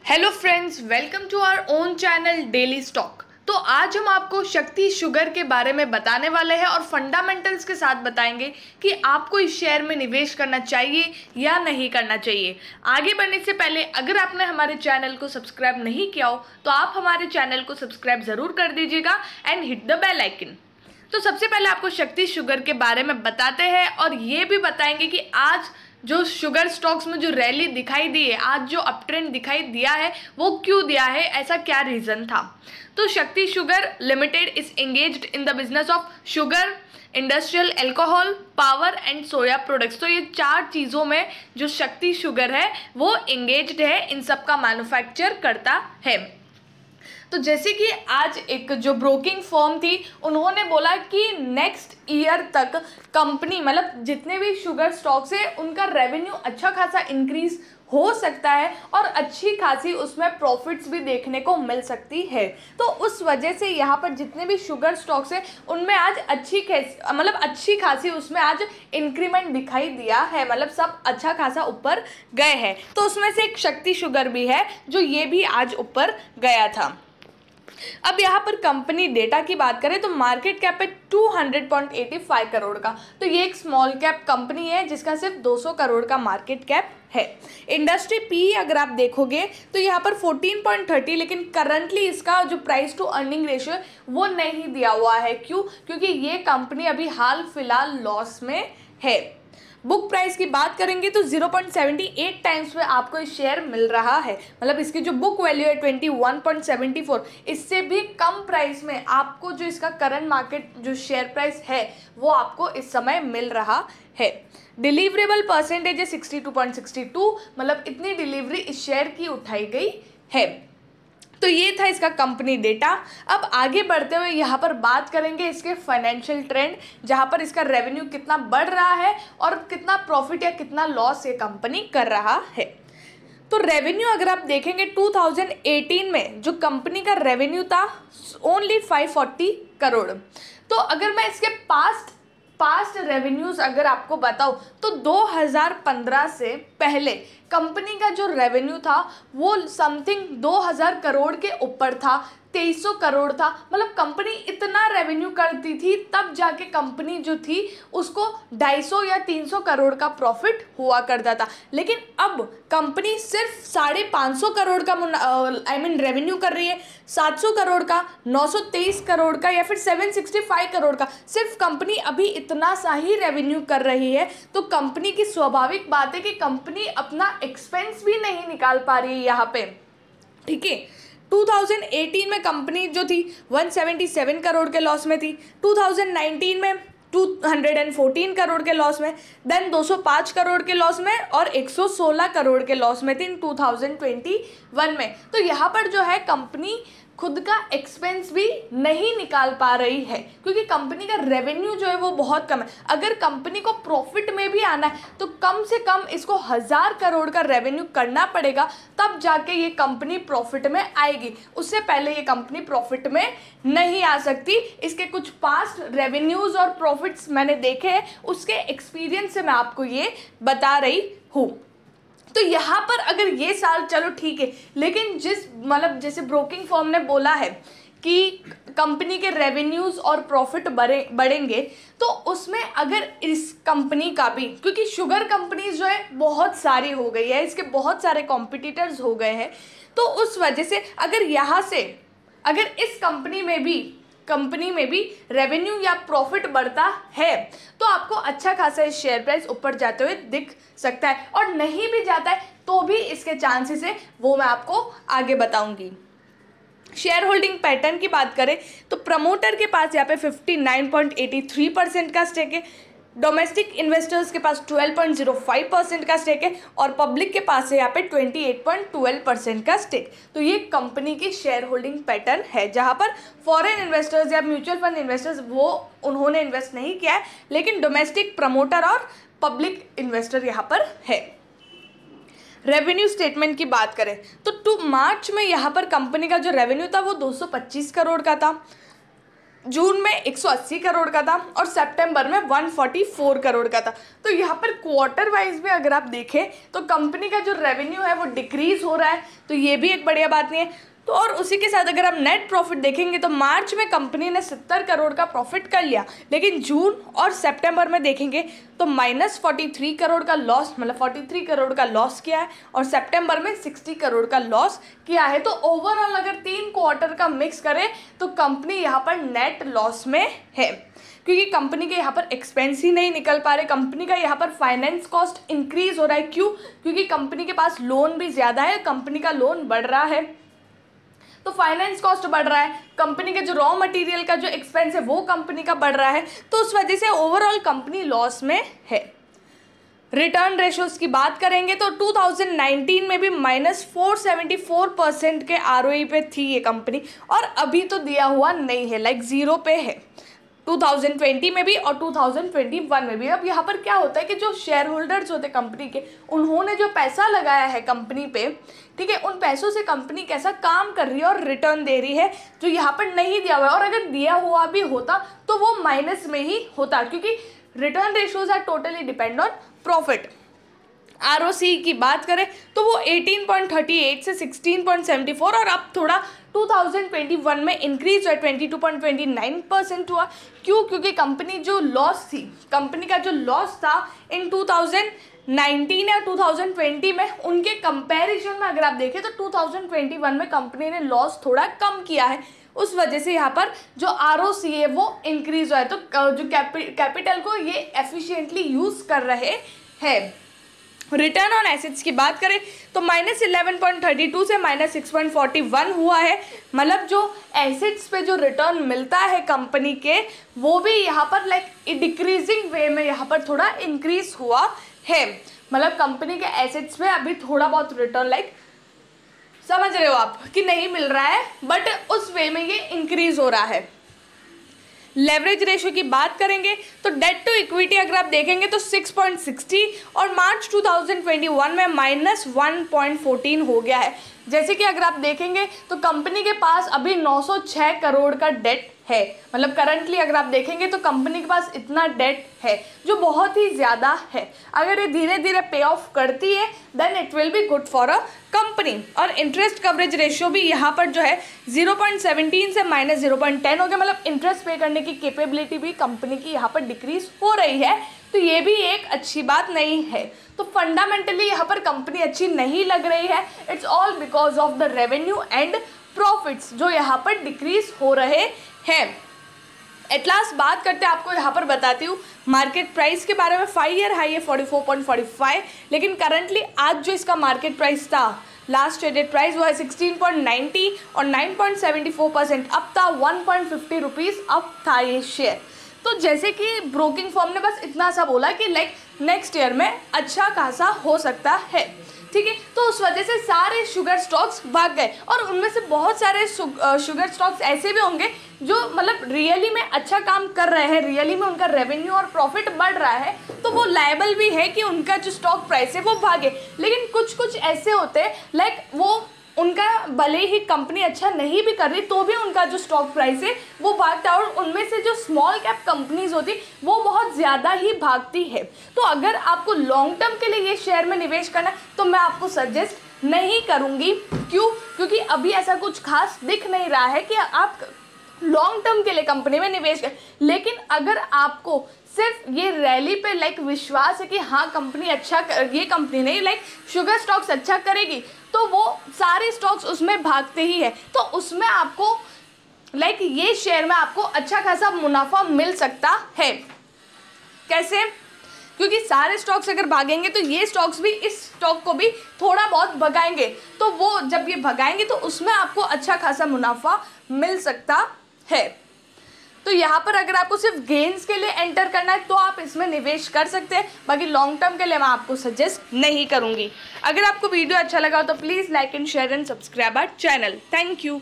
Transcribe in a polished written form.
Hello friends, welcome to our own channel daily stock. तो आज हम आपको शक्ति शुगर के बारे में बताने वाले हैं और फंडामेंटल्स के साथ बताएंगे कि आपको इस शेयर में निवेश करना चाहिए या नहीं करना चाहिए। आगे बढ़ने से पहले अगर आपने हमारे चैनल को सब्सक्राइब नहीं किया हो तो आप हमारे चैनल को सब्सक्राइब ज़रूर कर दीजिएगा and hit the bell icon. तो सबसे पहले आपको शक्ति शुगर के बारे में बताते हैं और ये भी बताएंगे कि आज जो शुगर स्टॉक्स में जो रैली दिखाई दी है, आज जो अप ट्रेंड दिखाई दिया है वो क्यों दिया है, ऐसा क्या रीज़न था। तो शक्ति sugar limited is engaged in the business of sugar, industrial alcohol, power and soya products. तो ये चार चीज़ों में जो शक्ति शुगर है वो एंगेज्ड है, इन सब का मैन्युफैक्चर करता है। तो जैसे कि आज एक जो ब्रोकिंग फर्म थी उन्होंने बोला कि नेक्स्ट ईयर तक कंपनी मतलब जितने भी शुगर स्टॉक्स है उनका रेवेन्यू अच्छा खासा इंक्रीज हो सकता है और अच्छी खासी उसमें प्रॉफिट्स भी देखने को मिल सकती है। तो उस वजह से यहाँ पर जितने भी शुगर स्टॉक्स है उनमें आज अच्छी खासी उसमें आज इंक्रीमेंट दिखाई दिया है, मतलब सब अच्छा खासा ऊपर गए हैं। तो उसमें से एक शक्ति शुगर भी है जो ये भी आज ऊपर गया था। अब यहाँ पर कंपनी डेटा की बात करें तो मार्केट कैप है 200.85 करोड़ का। तो ये एक स्मॉल कैप कंपनी है जिसका सिर्फ 200 करोड़ का मार्केट कैप है। इंडस्ट्री पी अगर आप देखोगे तो यहाँ पर 14.30, लेकिन करंटली इसका जो प्राइस टू अर्निंग रेशियो है वो नहीं दिया हुआ है। क्यों? क्योंकि ये कंपनी अभी हाल फिलहाल लॉस में है। बुक प्राइस की बात करेंगे तो 0.78 टाइम्स पे आपको ये शेयर मिल रहा है, मतलब इसकी जो बुक वैल्यू है 21.74, इससे भी कम प्राइस में आपको जो इसका करंट मार्केट जो शेयर प्राइस है वो आपको इस समय मिल रहा है। डिलीवरेबल परसेंटेज है 62.62, मतलब इतनी डिलीवरी इस शेयर की उठाई गई है। तो ये था इसका कंपनी डेटा। अब आगे बढ़ते हुए यहाँ पर बात करेंगे इसके फाइनेंशियल ट्रेंड, जहाँ पर इसका रेवेन्यू कितना बढ़ रहा है और कितना प्रॉफिट या कितना लॉस ये कंपनी कर रहा है। तो रेवेन्यू अगर आप देखेंगे 2018 में जो कंपनी का रेवेन्यू था ओनली 540 करोड़। तो अगर मैं इसके पास्ट रेवेन्यूज़ अगर आपको बताऊं तो 2015 से पहले कंपनी का जो रेवेन्यू था वो समथिंग 2000 करोड़ के ऊपर था, 2300 करोड़ था। मतलब कंपनी इतना रेवेन्यू करती थी, तब जाके कंपनी जो थी उसको 250 या 300 करोड़ का प्रॉफिट हुआ करता था। लेकिन अब कंपनी सिर्फ 550 करोड़ का रेवेन्यू कर रही है, 700 करोड़ का, 923 करोड़ का या फिर 765 करोड़ का। सिर्फ कंपनी अभी इतना सा ही रेवेन्यू कर रही है। तो कंपनी की स्वाभाविक बात है कि कंपनी अपना एक्सपेंस भी नहीं निकाल पा रही है यहाँ पे, ठीक है। 2018 में कंपनी जो थी 177 करोड़ के लॉस में थी, 2019 में 214 करोड़ के लॉस में, देन 205 करोड़ के लॉस में और 116 करोड़ के लॉस में थी इन 2021 में। तो यहाँ पर जो है कंपनी खुद का एक्सपेंस भी नहीं निकाल पा रही है क्योंकि कंपनी का रेवेन्यू जो है वो बहुत कम है। अगर कंपनी को प्रॉफिट में भी आना है तो कम से कम इसको 1000 करोड़ का रेवेन्यू करना पड़ेगा, तब जाके ये कंपनी प्रॉफिट में आएगी। उससे पहले ये कंपनी प्रॉफिट में नहीं आ सकती। इसके कुछ पास्ट रेवेन्यूज़ और प्रॉफिट्स मैंने देखे हैं, उसके एक्सपीरियंस से मैं आपको ये बता रही हूँ। तो यहाँ पर अगर ये साल चलो ठीक है, लेकिन जैसे ब्रोकिंग फर्म ने बोला है कि कंपनी के रेवेन्यूज़ और प्रॉफिट बढ़ेंगे, तो उसमें अगर इस कंपनी का भी, क्योंकि शुगर कंपनीज जो है बहुत सारी हो गई है, इसके बहुत सारे कॉम्पिटिटर्स हो गए हैं, तो उस वजह से अगर इस कंपनी में भी रेवेन्यू या प्रॉफिट बढ़ता है तो आपको अच्छा खासा इस शेयर प्राइस ऊपर जाते हुए दिख सकता है, और नहीं भी जाता है तो भी इसके चांसेस है, वो मैं आपको आगे बताऊंगी। शेयर होल्डिंग पैटर्न की बात करें तो प्रमोटर के पास यहाँ पे 59.83% का स्टेक है, डोमेस्टिक इन्वेस्टर्स के पास 12.05% का स्टेक है और पब्लिक के पास है यहाँ पे 28.12% का स्टेक। तो ये कंपनी की शेयर होल्डिंग पैटर्न है, जहाँ पर फॉरेन इन्वेस्टर्स या म्यूचुअल फंड इन्वेस्टर्स उन्होंने इन्वेस्ट नहीं किया है, लेकिन डोमेस्टिक प्रमोटर और पब्लिक इन्वेस्टर यहाँ पर है। रेवेन्यू स्टेटमेंट की बात करें तो 2 मार्च में यहाँ पर कंपनी का जो रेवेन्यू था वो 225 करोड़ का था। जून में 180 करोड़ का था और सितंबर में 144 करोड़ का था। तो यहाँ पर क्वार्टर वाइज भी अगर आप देखें तो कंपनी का जो रेवेन्यू है वो डिक्रीज हो रहा है, तो ये भी एक बढ़िया बात नहीं है। तो और उसी के साथ अगर आप नेट प्रॉफिट देखेंगे तो मार्च में कंपनी ने 70 करोड़ का प्रॉफिट कर लिया, लेकिन जून और सितंबर में देखेंगे तो -43 करोड़ का लॉस, मतलब 43 करोड़ का लॉस किया है और सितंबर में 60 करोड़ का लॉस किया है। तो ओवरऑल अगर 3 क्वार्टर का मिक्स करें तो कंपनी यहाँ पर नेट लॉस में है, क्योंकि कंपनी के यहाँ पर एक्सपेंस ही नहीं निकल पा रहे। कंपनी का यहाँ पर फाइनेंस कॉस्ट इंक्रीज हो रहा है। क्यों? क्योंकि कंपनी के पास लोन भी ज़्यादा है, कंपनी का लोन बढ़ रहा है तो फाइनेंस कॉस्ट बढ़ रहा है। कंपनी के जो रॉ मटेरियल का जो एक्सपेंस है वो कंपनी का बढ़ रहा है, तो उस वजह से ओवरऑल कंपनी लॉस में है। रिटर्न रेशोज की बात करेंगे तो 2019 में भी -474% के ROE पे थी ये कंपनी, और अभी तो दिया हुआ नहीं है, लाइक 0 पे है 2020 में भी और 2021 में भी। अब यहाँ पर क्या होता है कि जो शेयर होल्डर्स होते हैं कंपनी के, उन्होंने जो पैसा लगाया है कंपनी पे, ठीक है, उन पैसों से कंपनी कैसा काम कर रही है और रिटर्न दे रही है, जो यहाँ पर नहीं दिया हुआ है। और अगर दिया हुआ भी होता तो वो माइनस में ही होता, क्योंकि return ratios are totally depend on profit. ROC की बात करें तो वो 18.38 से 16.74 और अब थोड़ा 2021 में इंक्रीज हुआ, 22.29% हुआ। क्यों? क्योंकि कंपनी जो लॉस थी, कंपनी का जो लॉस था इन 2019 या 2020 में, उनके कंपैरिजन में अगर आप देखें तो 2021 में कंपनी ने लॉस थोड़ा कम किया है, उस वजह से यहाँ पर जो ROC है वो इंक्रीज हुआ है। तो जो कैपिटल को ये एफिशिएंटली यूज़ कर रहे हैं। रिटर्न ऑन एसेट्स की बात करें तो -11.32 से -6.41 हुआ है, मतलब जो एसेट्स पे जो रिटर्न मिलता है कंपनी के, वो भी यहाँ पर लाइक डिक्रीजिंग वे में यहाँ पर थोड़ा इंक्रीज हुआ है। मतलब कंपनी के एसेट्स पे अभी थोड़ा बहुत रिटर्न, लाइक समझ रहे हो आप कि नहीं मिल रहा है, बट उस वे में ये इंक्रीज हो रहा है। लेवरेज रेशो की बात करेंगे तो डेट टू इक्विटी अगर आप देखेंगे तो 6.60 और मार्च 2021 में -1.14 हो गया है। जैसे कि अगर आप देखेंगे तो कंपनी के पास अभी 906 करोड़ का डेट है, मतलब करंटली अगर आप देखेंगे तो कंपनी के पास इतना डेट है जो बहुत ही ज़्यादा है। अगर ये धीरे धीरे पे ऑफ करती है then it will be good for a company. और इंटरेस्ट कवरेज रेशियो भी यहाँ पर जो है 0.17 से -0.10 हो गया, मतलब इंटरेस्ट पे करने की कैपेबिलिटी भी कंपनी की यहाँ पर डिक्रीज हो रही है, तो ये भी एक अच्छी बात नहीं है। तो फंडामेंटली यहाँ पर कंपनी अच्छी नहीं लग रही है, it's all because of the revenue and profits जो यहाँ पर डिक्रीज हो रहे हैं। एट लास्ट बात करते हैं, आपको यहाँ पर बताती हूँ मार्केट प्राइस के बारे में। 5 ईयर हाई है 44.45, लेकिन करंटली आज जो इसका मार्केट प्राइस था, लास्ट ट्रेडेड प्राइस वो है 16.90 और 9.74% अप था, 1.50 रुपीज़ अप था ये शेयर। तो जैसे कि ब्रोकिंग फर्म ने बस इतना सा बोला कि लाइक नेक्स्ट ईयर में अच्छा खासा हो सकता है, ठीक है। तो उस वजह से सारे शुगर स्टॉक्स भाग गए, और उनमें से बहुत सारे शुगर स्टॉक्स ऐसे भी होंगे जो मतलब रियली में अच्छा काम कर रहे हैं, रियली में उनका रेवेन्यू और प्रॉफिट बढ़ रहा है, तो वो लायबल भी है कि उनका जो स्टॉक प्राइस है वो भागे। लेकिन कुछ ऐसे होते हैं लाइक वो उनका भले ही कंपनी अच्छा नहीं भी कर रही तो भी उनका जो स्टॉक प्राइस है वो भागता है, और उनमें से जो स्मॉल कैप कंपनीज होती वो बहुत ज़्यादा ही भागती है। तो अगर आपको लॉन्ग टर्म के लिए ये शेयर में निवेश करना है तो मैं आपको सजेस्ट नहीं करूँगी। क्यों? क्योंकि अभी ऐसा कुछ खास दिख नहीं रहा है कि आप लॉन्ग टर्म के लिए कंपनी में निवेश करें। लेकिन अगर आपको सिर्फ ये रैली पे लाइक विश्वास है कि हाँ कंपनी अच्छा ये कंपनी नहीं लाइक शुगर स्टॉक्स अच्छा करेगी, तो वो सारे स्टॉक्स उसमें भागते ही है, तो उसमें आपको लाइक ये शेयर में आपको अच्छा खासा मुनाफा मिल सकता है। कैसे? क्योंकि सारे स्टॉक्स अगर भागेंगे तो ये स्टॉक्स भी इस स्टॉक को भी थोड़ा बहुत भगाएंगे, तो वो जब ये भगाएंगे तो उसमें आपको अच्छा खासा मुनाफा मिल सकता है। तो यहाँ पर अगर आपको सिर्फ गेन्स के लिए एंटर करना है तो आप इसमें निवेश कर सकते हैं, बाकी लॉन्ग टर्म के लिए मैं आपको सजेस्ट नहीं करूँगी। अगर आपको वीडियो अच्छा लगा तो please like and share and subscribe our channel. Thank you.